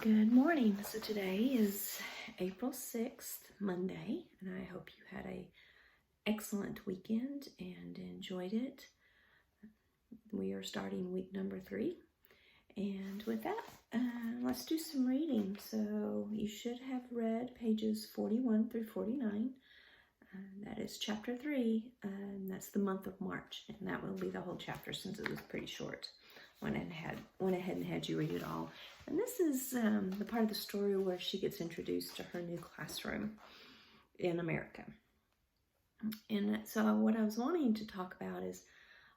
Good morning. So today is April 6th, Monday, and I hope you had a excellent weekend and enjoyed it. We are starting week number 3, and with that, let's do some reading. So you should have read pages 41 through 49. That is chapter 3, and that's the month of March, and that will be the whole chapter since it was pretty short. Went ahead and had you read it all. And this is the part of the story where she gets introduced to her new classroom in America. And so what I was wanting to talk about is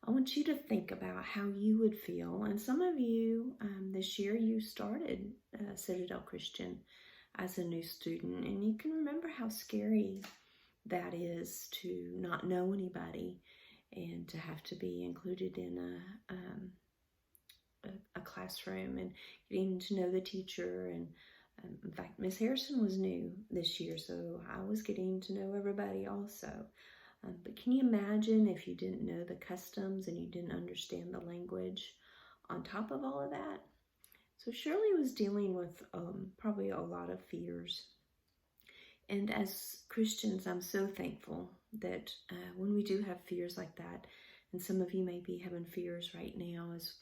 I want you to think about how you would feel. And some of you, this year, you started Citadel Christian as a new student. And you can remember how scary that is to not know anybody and to have to be included in a classroom and getting to know the teacher. And in fact, Miss Harrison was new this year, so I was getting to know everybody also. But can you imagine if you didn't know the customs and you didn't understand the language on top of all of that? So Shirley was dealing with probably a lot of fears. And as Christians, I'm so thankful that when we do have fears like that, and some of you may be having fears right now as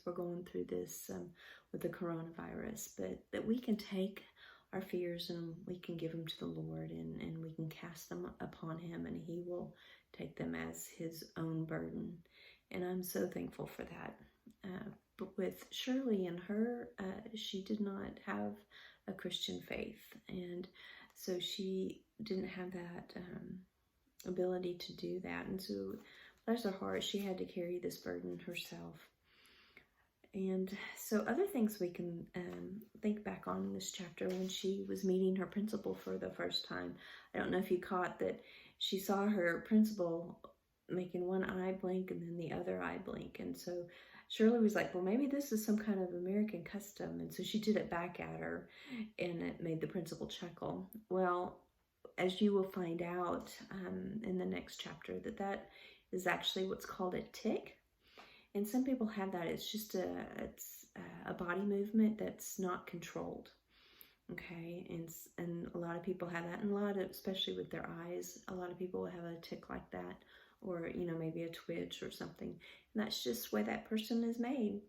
we're going through this with the coronavirus, but that we can take our fears and we can give them to the Lord and we can cast them upon Him and He will take them as His own burden. And I'm so thankful for that. But with Shirley and her, she did not have a Christian faith. And so she didn't have that ability to do that. And so bless her heart, she had to carry this burden herself. And so other things we can think back on in this chapter when she was meeting her principal for the first time. I don't know if you caught that she saw her principal making one eye blink and then the other eye blink. And so Shirley was like, well, maybe this is some kind of American custom. And so she did it back at her and it made the principal chuckle. Well, as you will find out in the next chapter, that is actually what's called a tic. And some people have that. It's just a body movement that's not controlled. Okay, and a lot of people have that, and a lot of, especially with their eyes, a lot of people will have a tic like that, or maybe a twitch or something. And that's just the way that person is made.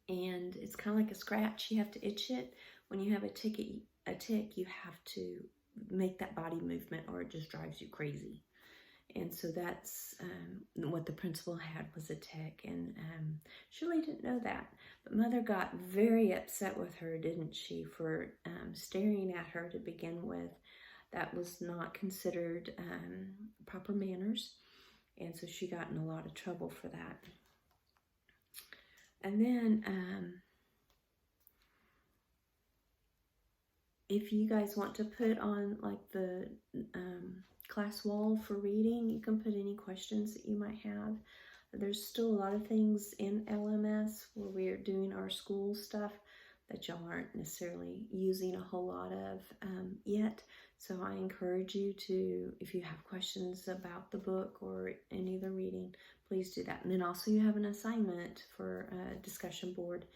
And it's kind of like a scratch. You have to itch it. When you have a tic, you have to make that body movement or it just drives you crazy. And so that's what the principal had, was a tic. And Shirley didn't know that. But Mother got very upset with her, didn't she, for staring at her to begin with. That was not considered proper manners. And so she got in a lot of trouble for that. And then if you guys want to put on like the class wall for reading, you can put any questions that you might have. There's still a lot of things in LMS where we're doing our school stuff that y'all aren't necessarily using a whole lot of yet. So I encourage you to, if you have questions about the book or any of the reading, please do that. And then also you have an assignment for a discussion board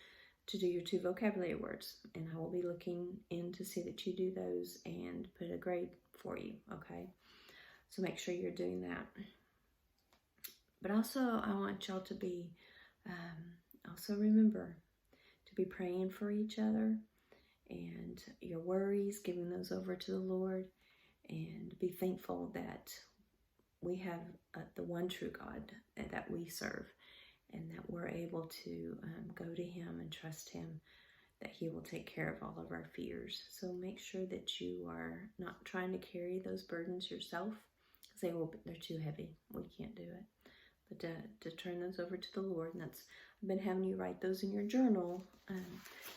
to do your 2 vocabulary words. And I will be looking in to see that you do those and put a grade for you, okay? So make sure you're doing that. But also I want y'all to be, also remember to be praying for each other and your worries, giving those over to the Lord, and be thankful that we have the one true God that we serve, and that we're able to go to Him and trust Him, that He will take care of all of our fears. So make sure that you are not trying to carry those burdens yourself, because they're too heavy. We can't do it. But to turn those over to the Lord, and I've been having you write those in your journal.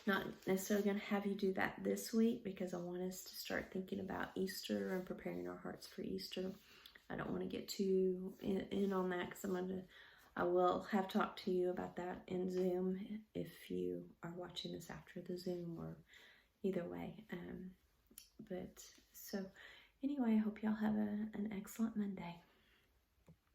Not necessarily going to have you do that this week, because I want us to start thinking about Easter and preparing our hearts for Easter. I don't want to get too in on that, because I will have talked to you about that in Zoom if you are watching this after the Zoom, or either way. But so anyway, I hope y'all have an excellent Monday.